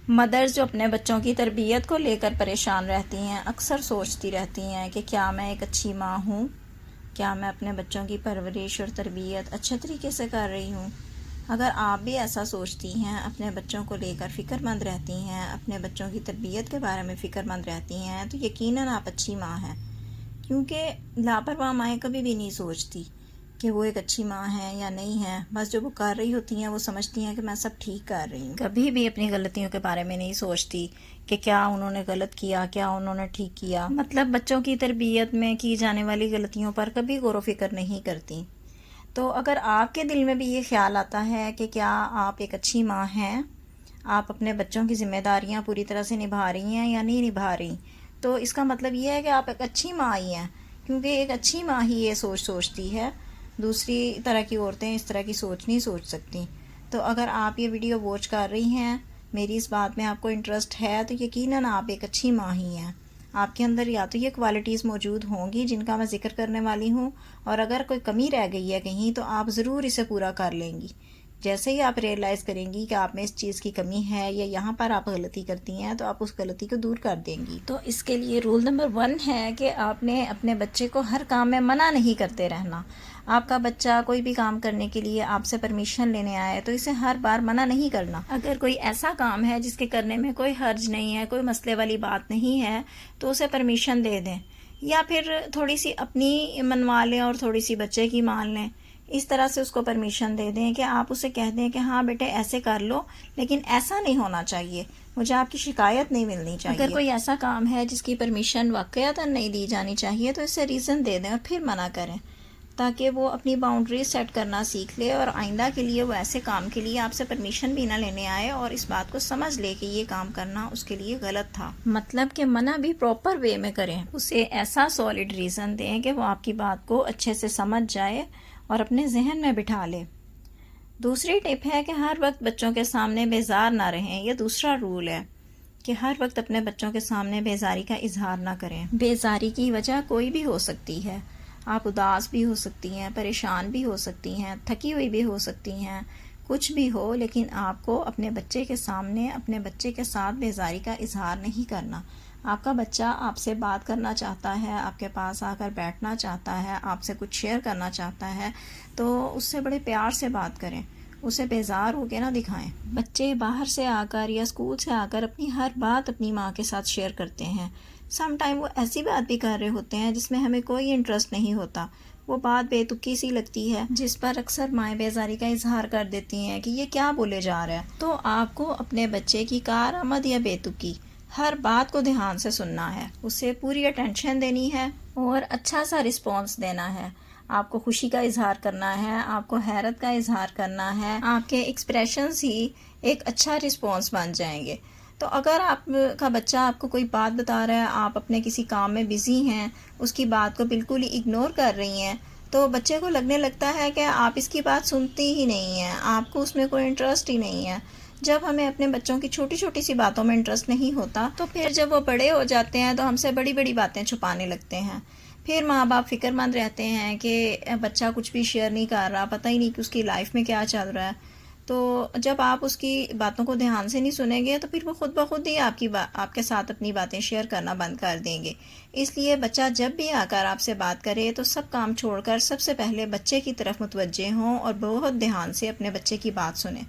Mothers جو اپنے بچوں کی تربیت کو لے کر پریشان رہتی ہیں، اکثر سوچتی رہتی ہیں کہ کیا میں ایک اچھی ماں ہوں، کیا میں اپنے بچوں کی پرورش اور تربیت اچھے طریقے سے کر رہی ہوں۔ اگر آپ بھی ایسا سوچتی ہیں، اپنے بچوں کو لے کر فکر مند رہتی ہیں، اپنے بچوں کی تربیت کے بارے میں فکر مند رہتی ہیں، تو یقیناً آپ اچھی ماں ہیں، کیونکہ لاپرواہ مائیں کبھی بھی نہیں سوچتی کہ وہ ایک اچھی ماں ہے یا نہیں ہے۔ بس جو وہ کر رہی ہوتی ہیں وہ سمجھتی ہیں کہ میں سب ٹھیک کر رہی ہوں، کبھی بھی اپنی غلطیوں کے بارے میں نہیں سوچتی کہ کیا انہوں نے غلط کیا، کیا انہوں نے ٹھیک کیا۔ مطلب بچوں کی تربیت میں کی جانے والی غلطیوں پر کبھی غور و فکر نہیں کرتی۔ تو اگر آپ کے دل میں بھی یہ خیال آتا ہے کہ کیا آپ ایک اچھی ماں ہیں، آپ اپنے بچوں کی ذمہ داریاں پوری طرح سے نبھا رہی ہیں یا نہیں نبھا رہی، تو اس کا مطلب یہ ہے کہ آپ ایک اچھی ماں ہی ہیں، کیونکہ ایک اچھی ماں ہی یہ سوچتی ہے، دوسری طرح کی عورتیں اس طرح کی سوچ نہیں سوچ سکتی۔ تو اگر آپ یہ ویڈیو واچ کر رہی ہیں، میری اس بات میں آپ کو انٹرسٹ ہے، تو یقیناً آپ ایک اچھی ماں ہی ہیں۔ آپ کے اندر یا تو یہ کوالٹیز موجود ہوں گی جن کا میں ذکر کرنے والی ہوں، اور اگر کوئی کمی رہ گئی ہے کہیں تو آپ ضرور اسے پورا کر لیں گی۔ جیسے ہی آپ ریئلائز کریں گی کہ آپ میں اس چیز کی کمی ہے یا یہاں پر آپ غلطی کرتی ہیں، تو آپ اس غلطی کو دور کر دیں گی۔ تو اس کے لیے رول نمبر 1 ہے کہ آپ نے اپنے بچے کو ہر کام میں منع نہیں کرتے رہنا۔ آپ کا بچہ کوئی بھی کام کرنے کے لیے آپ سے پرمیشن لینے آئے تو اسے ہر بار منع نہیں کرنا۔ اگر کوئی ایسا کام ہے جس کے کرنے میں کوئی حرج نہیں ہے، کوئی مسئلے والی بات نہیں ہے، تو اسے پرمیشن دے دیں، یا پھر تھوڑی سی اپنی منوا لیں اور تھوڑی سی بچے کی مان لیں۔ اس طرح سے اس کو پرمیشن دے دیں کہ آپ اسے کہہ دیں کہ ہاں بیٹے ایسے کر لو، لیکن ایسا نہیں ہونا چاہیے، مجھے آپ کی شکایت نہیں ملنی چاہیے۔ اگر کوئی ایسا کام ہے جس کی پرمیشن واقعتاً نہیں دی جانی چاہیے تو اسے ریزن دے دیں اور پھر منع کریں، تاکہ وہ اپنی باؤنڈریز سیٹ کرنا سیکھ لے اور آئندہ کے لیے وہ ایسے کام کے لیے آپ سے پرمیشن بھی نہ لینے آئے اور اس بات کو سمجھ لے کہ یہ کام کرنا اس کے لیے غلط تھا۔ مطلب کہ منع بھی پراپر وے میں کریں، اسے ایسا سالڈ ریزن دیں کہ وہ آپ کی بات کو اچھے سے سمجھ جائے اور اپنے ذہن میں بٹھا لے۔ دوسری ٹپ ہے کہ ہر وقت بچوں کے سامنے بیزار نہ رہیں۔ یہ دوسرا رول ہے کہ ہر وقت اپنے بچوں کے سامنے بیزاری کا اظہار نہ کریں۔ بیزاری کی وجہ کوئی بھی ہو سکتی ہے، آپ اداس بھی ہو سکتی ہیں، پریشان بھی ہو سکتی ہیں، تھکی ہوئی بھی ہو سکتی ہیں، کچھ بھی ہو، لیکن آپ کو اپنے بچے کے سامنے اپنے بچے کے ساتھ بیزاری کا اظہار نہیں کرنا۔ آپ کا بچہ آپ سے بات کرنا چاہتا ہے، آپ کے پاس آ کر بیٹھنا چاہتا ہے، آپ سے کچھ شیئر کرنا چاہتا ہے، تو اس سے بڑے پیار سے بات کریں، اسے بیزار ہو کے نہ دکھائیں۔ بچے باہر سے آ کر یا اسکول سے آ کر اپنی ہر بات اپنی ماں کے ساتھ شیئر کرتے ہیں۔ سم ٹائم وہ ایسی بات بھی کر رہے ہوتے ہیں جس میں ہمیں کوئی انٹرسٹ نہیں ہوتا، وہ بات بے تکی سی لگتی ہے، جس پر اکثر مائیں بیزاری کا اظہار کر دیتی ہیں کہ یہ کیا بولے جا رہا ہے۔ تو آپ کو اپنے بچے کی کارآمد یا بے تکی ہر بات کو دھیان سے سننا ہے، اسے پوری اٹینشن دینی ہے اور اچھا سا رسپانس دینا ہے۔ آپ کو خوشی کا اظہار کرنا ہے، آپ کو حیرت کا اظہار کرنا ہے، آپ کے ایکسپریشنز ہی ایک اچھا رسپانس بن جائیں گے۔ تو اگر آپ کا بچہ آپ کو کوئی بات بتا رہا ہے، آپ اپنے کسی کام میں بزی ہیں، اس کی بات کو بالکل ہی اگنور کر رہی ہیں، تو بچے کو لگنے لگتا ہے کہ آپ اس کی بات سنتی ہی نہیں ہیں، آپ کو اس میں کوئی انٹرسٹ ہی نہیں ہے۔ جب ہمیں اپنے بچوں کی چھوٹی چھوٹی سی باتوں میں انٹرسٹ نہیں ہوتا تو پھر جب وہ بڑے ہو جاتے ہیں تو ہم سے بڑی بڑی باتیں چھپانے لگتے ہیں۔ پھر ماں باپ فکر مند رہتے ہیں کہ بچہ کچھ بھی شیئر نہیں کر رہا، پتہ ہی نہیں کہ اس کی لائف میں کیا چل رہا ہے۔ تو جب آپ اس کی باتوں کو دھیان سے نہیں سنیں گے تو پھر وہ خود بخود ہی آپ کے ساتھ اپنی باتیں شیئر کرنا بند کر دیں گے۔ اس لیے بچہ جب بھی آ کر آپ سے بات کرے تو سب کام چھوڑ کر سب سے پہلے بچے کی طرف متوجہ ہوں اور بہت دھیان سے اپنے بچے کی بات سنیں،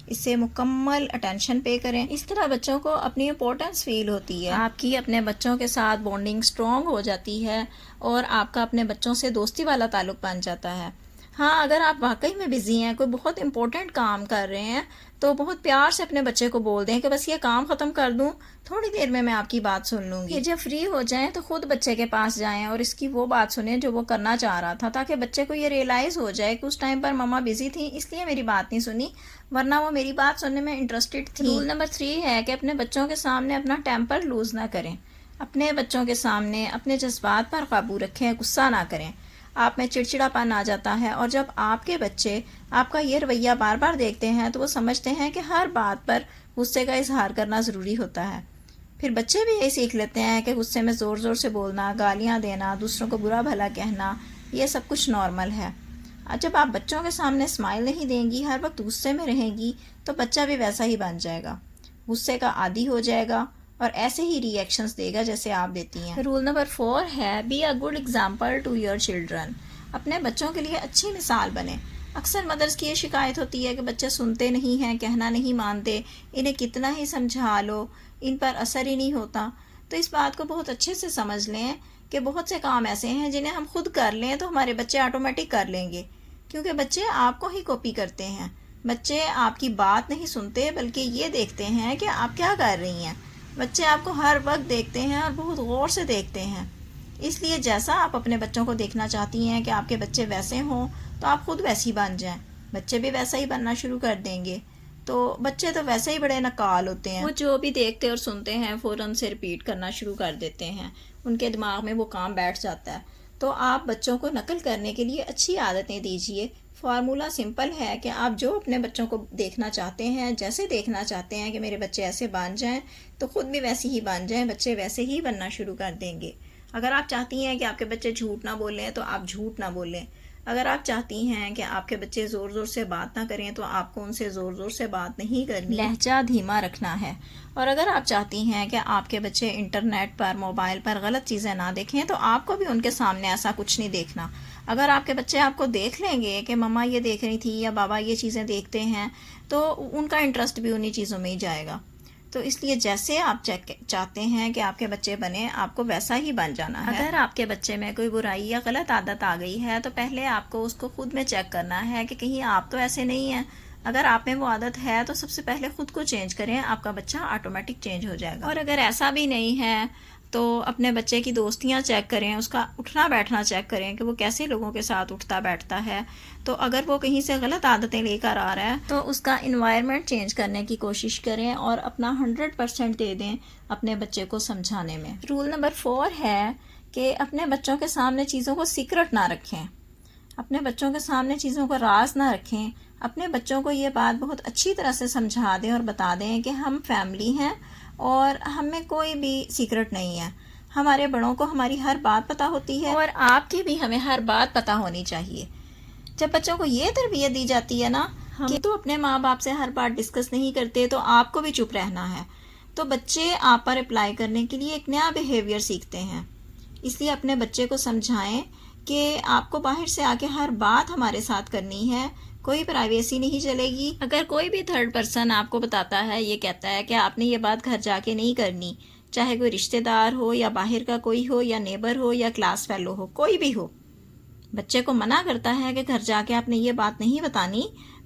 اس سے مکمل اٹینشن پے کریں۔ اس طرح بچوں کو اپنی امپورٹنس فیل ہوتی ہے، آپ کی اپنے بچوں کے ساتھ بانڈنگ سٹرونگ ہو جاتی ہے اور آپ کا اپنے بچوں سے دوستی والا تعلق بن جاتا ہے۔ ہاں، اگر آپ واقعی میں بزی ہیں، کوئی بہت امپورٹنٹ کام کر رہے ہیں، تو بہت پیار سے اپنے بچے کو بول دیں کہ بس یہ کام ختم کر دوں، تھوڑی دیر میں آپ کی بات سن لوں گی۔ کہ جب فری ہو جائیں تو خود بچے کے پاس جائیں اور اس کی وہ بات سنیں جو وہ کرنا چاہ رہا تھا، تاکہ بچے کو یہ ریئلائز ہو جائے کہ اس ٹائم پر ماما بزی تھی اس لیے میری بات نہیں سنی، ورنہ وہ میری بات سننے میں انٹرسٹڈ تھی۔ رول نمبر 3 ہے کہ اپنے بچوں کے سامنے اپنا ٹیمپر لوز نہ کریں۔ اپنے بچوں کے سامنے اپنے جذبات پر قابو رکھیں، غصہ نہ کریں۔ آپ میں چڑچڑا پن آ جاتا ہے، اور جب آپ کے بچے آپ کا یہ رویہ بار بار دیکھتے ہیں تو وہ سمجھتے ہیں کہ ہر بات پر غصے کا اظہار کرنا ضروری ہوتا ہے۔ پھر بچے بھی یہی سیکھ لیتے ہیں کہ غصے میں زور زور سے بولنا، گالیاں دینا، دوسروں کو برا بھلا کہنا، یہ سب کچھ نارمل ہے۔ جب آپ بچوں کے سامنے اسمائل نہیں دیں گی، ہر وقت غصے میں رہیں گی، تو بچہ بھی ویسا ہی بن جائے گا۔ غصے کا عادی ہو جائے گا اور ایسے ہی ری ایکشنز دے گا جیسے آپ دیتی ہیں۔ رول نمبر 4 ہے be a good example to your children. اپنے بچوں کے لیے اچھی مثال بنیں۔ اکثر مدرس کی یہ شکایت ہوتی ہے کہ بچے سنتے نہیں ہیں، کہنا نہیں مانتے، انہیں کتنا ہی سمجھا لو ان پر اثر ہی نہیں ہوتا۔ تو اس بات کو بہت اچھے سے سمجھ لیں کہ بہت سے کام ایسے ہیں جنہیں ہم خود کر لیں تو ہمارے بچے آٹومیٹک کر لیں گے، کیونکہ بچے آپ کو ہی کاپی کرتے ہیں۔ بچے آپ کی بات نہیں سنتے بلکہ یہ دیکھتے ہیں کہ آپ کیا کر رہی ہیں۔ بچے آپ کو ہر وقت دیکھتے ہیں اور بہت غور سے دیکھتے ہیں۔ اس لیے جیسا آپ اپنے بچوں کو دیکھنا چاہتی ہیں کہ آپ کے بچے ویسے ہوں تو آپ خود ویسی بن جائیں، بچے بھی ویسا ہی بننا شروع کر دیں گے۔ تو بچے تو ویسے ہی بڑے نقال ہوتے ہیں، وہ جو بھی دیکھتے اور سنتے ہیں فوراً سے ریپیٹ کرنا شروع کر دیتے ہیں، ان کے دماغ میں وہ کام بیٹھ جاتا ہے۔ تو آپ بچوں کو نقل کرنے کے لیے اچھی عادتیں دیجیے۔ فارمولہ سمپل ہے کہ آپ جو اپنے بچوں کو دیکھنا چاہتے ہیں، جیسے دیکھنا چاہتے ہیں کہ میرے بچے ایسے بن جائیں تو خود بھی ویسے ہی بن جائیں، بچے ویسے ہی بننا شروع کر دیں گے۔ اگر آپ چاہتی ہیں کہ آپ کے بچے جھوٹ نہ بولیں تو آپ جھوٹ نہ بولیں۔ اگر آپ چاہتی ہیں کہ آپ کے بچے زور زور سے بات نہ کریں تو آپ کو ان سے زور زور سے بات نہیں کرنی، لہجہ دھیما رکھنا ہے۔ اور اگر آپ چاہتی ہیں کہ آپ کے بچے انٹرنیٹ پر، موبائل پر غلط چیزیں نہ دیکھیں تو آپ کو بھی ان کے سامنے ایسا کچھ نہیں دیکھنا۔ اگر آپ کے بچے آپ کو دیکھ لیں گے کہ مما یہ دیکھ رہی تھی یا بابا یہ چیزیں دیکھتے ہیں تو ان کا انٹرسٹ بھی انہی چیزوں میں ہی جائے گا۔ تو اس لیے جیسے آپ چاہتے ہیں کہ آپ کے بچے بنیں، آپ کو ویسا ہی بن جانا ہے۔ اگر آپ کے بچے میں کوئی برائی یا غلط عادت آ گئی ہے تو پہلے آپ کو اس کو خود میں چیک کرنا ہے کہ کہیں آپ تو ایسے نہیں ہیں۔ اگر آپ میں وہ عادت ہے تو سب سے پہلے خود کو چینج کریں، آپ کا بچہ آٹومیٹک چینج ہو جائے گا۔ اور اگر ایسا بھی نہیں ہے تو اپنے بچے کی دوستیاں چیک کریں، اس کا اٹھنا بیٹھنا چیک کریں کہ وہ کیسے لوگوں کے ساتھ اٹھتا بیٹھتا ہے۔ تو اگر وہ کہیں سے غلط عادتیں لے کر آ رہا ہے تو اس کا انوائرمنٹ چینج کرنے کی کوشش کریں اور اپنا 100% دے دیں اپنے بچے کو سمجھانے میں۔ رول نمبر 4 ہے کہ اپنے بچوں کے سامنے چیزوں کو سیکرٹ نہ رکھیں، اپنے بچوں کے سامنے چیزوں کو راز نہ رکھیں۔ اپنے بچوں کو یہ بات بہت اچھی طرح سے سمجھا دیں اور بتا دیں کہ ہم فیملی ہیں اور ہم میں کوئی بھی سیکرٹ نہیں ہے، ہمارے بڑوں کو ہماری ہر بات پتہ ہوتی ہے اور آپ کی بھی ہمیں ہر بات پتہ ہونی چاہیے۔ جب بچوں کو یہ تربیت دی جاتی ہے نا کہ تو اپنے ماں باپ سے ہر بات ڈسکس نہیں کرتے تو آپ کو بھی چپ رہنا ہے، تو بچے آپ پر اپلائی کرنے کے لیے ایک نیا بیہیویئر سیکھتے ہیں۔ اس لیے اپنے بچے کو سمجھائیں کہ آپ کو باہر سے آ کے ہر بات ہمارے ساتھ کرنی ہے، کوئی پرائیویسی نہیں چلے گی۔ اگر کوئی بھی تھرڈ پرسن آپ کو بتاتا ہے، یہ کہتا ہے کہ آپ نے یہ بات گھر جا کے نہیں کرنی، چاہے کوئی رشتہ دار ہو یا باہر کا کوئی ہو یا نیبر ہو یا کلاس فیلو ہو، کوئی بھی ہو، بچے کو منع کرتا ہے کہ گھر جا کے آپ نے یہ بات نہیں بتانی،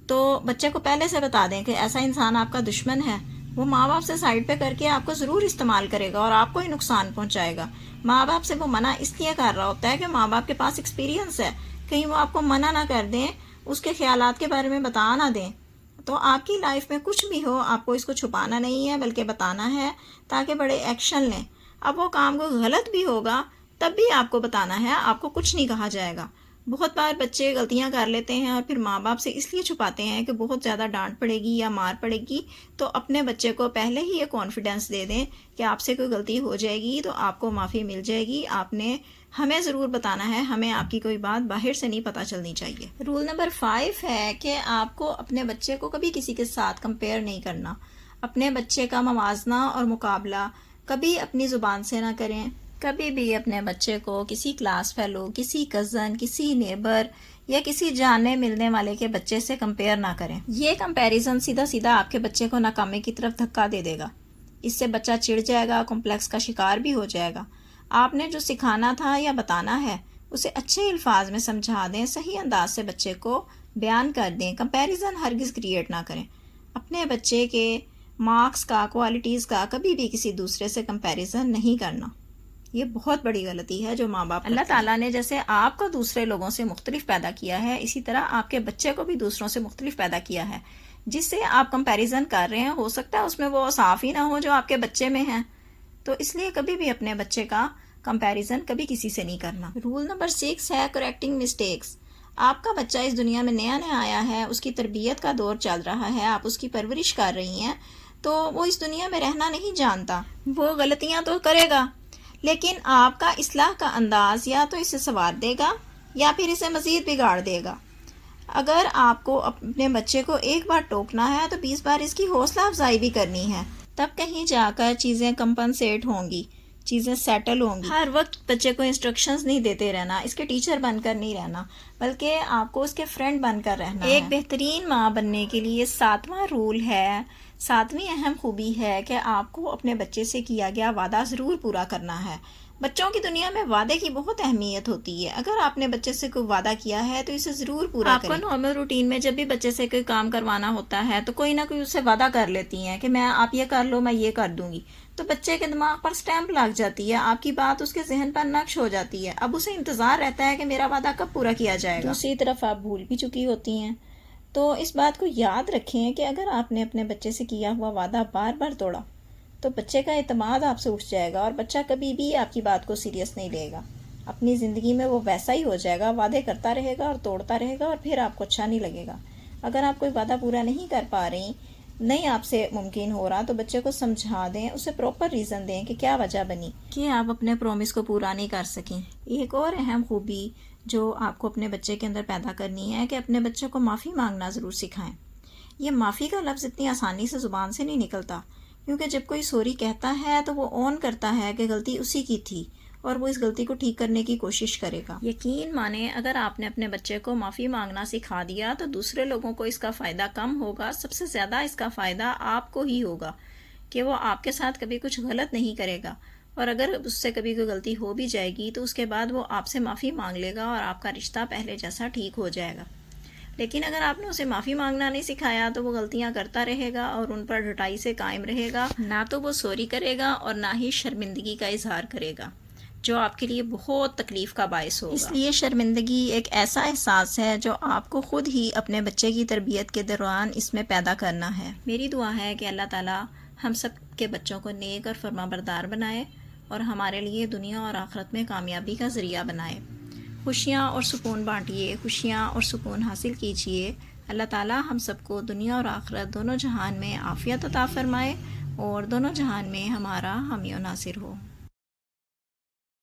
تو بچے کو پہلے سے بتا دیں کہ ایسا انسان آپ کا دشمن ہے، وہ ماں باپ سے سائڈ پہ کر کے آپ کو ضرور استعمال کرے گا اور آپ کو ہی نقصان پہنچائے گا۔ ماں باپ سے وہ منع اس لیے کر رہا ہوتا ہے کہ ماں باپ کے پاس ایکسپیرینس ہے، کہیں وہ آپ کو منع نہ کر دیں، اس کے خیالات کے بارے میں بتا نہ دیں۔ تو آپ کی لائف میں کچھ بھی ہو آپ کو اس کو چھپانا نہیں ہے بلکہ بتانا ہے تاکہ بڑے ایکشن لیں۔ اب وہ کام کو غلط بھی ہوگا تب بھی آپ کو بتانا ہے، آپ کو کچھ نہیں کہا جائے گا۔ بہت بار بچے غلطیاں کر لیتے ہیں اور پھر ماں باپ سے اس لیے چھپاتے ہیں کہ بہت زیادہ ڈانٹ پڑے گی یا مار پڑے گی، تو اپنے بچے کو پہلے ہی یہ کانفیڈنس دے دیں کہ آپ سے کوئی غلطی ہو جائے گی تو آپ کو معافی مل جائے گی، آپ نے ہمیں ضرور بتانا ہے، ہمیں آپ کی کوئی بات باہر سے نہیں پتہ چلنی چاہیے۔ رول نمبر 5 ہے کہ آپ کو اپنے بچے کو کبھی کسی کے ساتھ کمپیئر نہیں کرنا۔ اپنے بچے کا موازنہ اور مقابلہ کبھی اپنی زبان سے نہ کریں، کبھی بھی اپنے بچے کو کسی کلاس فیلو، کسی کزن، کسی نیبر یا کسی جاننے ملنے والے کے بچے سے کمپیئر نہ کریں۔ یہ کمپیریزن سیدھا سیدھا آپ کے بچے کو ناکامی کی طرف دھکا دے دے گا، اس سے بچہ چڑ جائے گا، کمپلیکس کا شکار بھی ہو جائے گا۔ آپ نے جو سکھانا تھا یا بتانا ہے اسے اچھے الفاظ میں سمجھا دیں، صحیح انداز سے بچے کو بیان کر دیں، کمپیریزن ہرگز کریٹ نہ کریں۔ اپنے بچے کے مارکس کا، کوالٹیز کا کبھی بھی کسی دوسرے سے کمپیریزن نہیں کرنا، یہ بہت بڑی غلطی ہے جو ماں باپ۔ اللہ تعالیٰ نے جیسے آپ کو دوسرے لوگوں سے مختلف پیدا کیا ہے، اسی طرح آپ کے بچے کو بھی دوسروں سے مختلف پیدا کیا ہے۔ جس سے آپ کمپیریزن کر رہے ہیں ہو سکتا ہے اس میں وہ صاف ہی نہ ہو جو آپ کے بچے میں ہیں، تو اس لیے کبھی بھی اپنے بچے کا کمپیریزن کبھی کسی سے نہیں کرنا۔ رول نمبر 6 ہے کریکٹنگ مسٹیکس۔ آپ کا بچہ اس دنیا میں نیا نیا آیا ہے، اس کی تربیت کا دور چل رہا ہے، آپ اس کی پرورش کر رہی ہیں، تو وہ اس دنیا میں رہنا نہیں جانتا، وہ غلطیاں تو کرے گا، لیکن آپ کا اصلاح کا انداز یا تو اسے سنوار دے گا یا پھر اسے مزید بگاڑ دے گا۔ اگر آپ کو اپنے بچے کو ایک بار ٹوکنا ہے تو 20 بار اس کی حوصلہ افزائی بھی کرنی ہے۔ تب کہیں جا کر چیزیں کمپنسیٹ ہوں گی، چیزیں سیٹل ہوں گی۔ ہر وقت بچے کو انسٹرکشنز نہیں دیتے رہنا، اس کے ٹیچر بن کر نہیں رہنا، بلکہ آپ کو اس کے فرینڈ بن کر رہنا ہے۔ ایک بہترین ماں بننے کے لیے 7واں رول ہے، 7ویں اہم خوبی ہے کہ آپ کو اپنے بچے سے کیا گیا وعدہ ضرور پورا کرنا ہے۔ بچوں کی دنیا میں وعدے کی بہت اہمیت ہوتی ہے۔ اگر آپ نے بچے سے کوئی وعدہ کیا ہے تو اسے ضرور پورا کریں۔ آپ کو نارمل روٹین میں جب بھی بچے سے کوئی کام کروانا ہوتا ہے تو کوئی نہ کوئی اسے وعدہ کر لیتی ہیں کہ میں آپ یہ کر لو، میں یہ کر دوں گی، تو بچے کے دماغ پر سٹیمپ لگ جاتی ہے، آپ کی بات اس کے ذہن پر نقش ہو جاتی ہے۔ اب اسے انتظار رہتا ہے کہ میرا وعدہ کب پورا کیا جائے گا۔ دوسری طرف آپ بھول بھی چکی ہوتی ہیں، تو اس بات کو یاد رکھیں کہ اگر آپ نے اپنے بچے سے کیا ہوا وعدہ بار بار توڑا تو بچے کا اعتماد آپ سے اٹھ جائے گا اور بچہ کبھی بھی آپ کی بات کو سیریس نہیں لے گا۔ اپنی زندگی میں وہ ویسا ہی ہو جائے گا، وعدے کرتا رہے گا اور توڑتا رہے گا، اور پھر آپ کو اچھا نہیں لگے گا۔ اگر آپ کوئی وعدہ پورا نہیں کر پا رہی، نہیں آپ سے ممکن ہو رہا، تو بچے کو سمجھا دیں، اسے پراپر ریزن دیں کہ کیا وجہ بنی کہ آپ اپنے پرومس کو پورا نہیں کر سکیں۔ ایک اور اہم خوبی جو آپ کو اپنے بچے کے اندر پیدا کرنی ہے کہ اپنے بچے کو معافی مانگنا ضرور سکھائیں۔ یہ معافی کا لفظ اتنی آسانی سے زبان سے نہیں نکلتا، کیونکہ جب کوئی سوری کہتا ہے تو وہ اون کرتا ہے کہ غلطی اسی کی تھی اور وہ اس غلطی کو ٹھیک کرنے کی کوشش کرے گا۔ یقین مانیں، اگر آپ نے اپنے بچے کو معافی مانگنا سکھا دیا تو دوسرے لوگوں کو اس کا فائدہ کم ہوگا، سب سے زیادہ اس کا فائدہ آپ کو ہی ہوگا کہ وہ آپ کے ساتھ کبھی کچھ غلط نہیں کرے گا، اور اگر اس سے کبھی کوئی غلطی ہو بھی جائے گی تو اس کے بعد وہ آپ سے معافی مانگ لے گا اور آپ کا رشتہ پہلے جیسا ٹھیک ہو جائے گا۔ لیکن اگر آپ نے اسے معافی مانگنا نہیں سکھایا تو وہ غلطیاں کرتا رہے گا اور ان پر ڈٹائی سے قائم رہے گا، نہ تو وہ سوری کرے گا اور نہ ہی شرمندگی کا اظہار کرے گا، جو آپ کے لیے بہت تکلیف کا باعث ہوگا۔ اس لیے شرمندگی ایک ایسا احساس ہے جو آپ کو خود ہی اپنے بچے کی تربیت کے دوران اس میں پیدا کرنا ہے۔ میری دعا ہے کہ اللہ تعالیٰ ہم سب کے بچوں کو نیک اور فرمانبردار بنائے اور ہمارے لیے دنیا اور آخرت میں کامیابی کا ذریعہ بنائے۔ خوشیاں اور سکون بانٹیے، خوشیاں اور سکون حاصل کیجیے۔ اللہ تعالیٰ ہم سب کو دنیا اور آخرت دونوں جہان میں عافیت عطا فرمائے اور دونوں جہان میں ہمارا حامی و ناصر ہو۔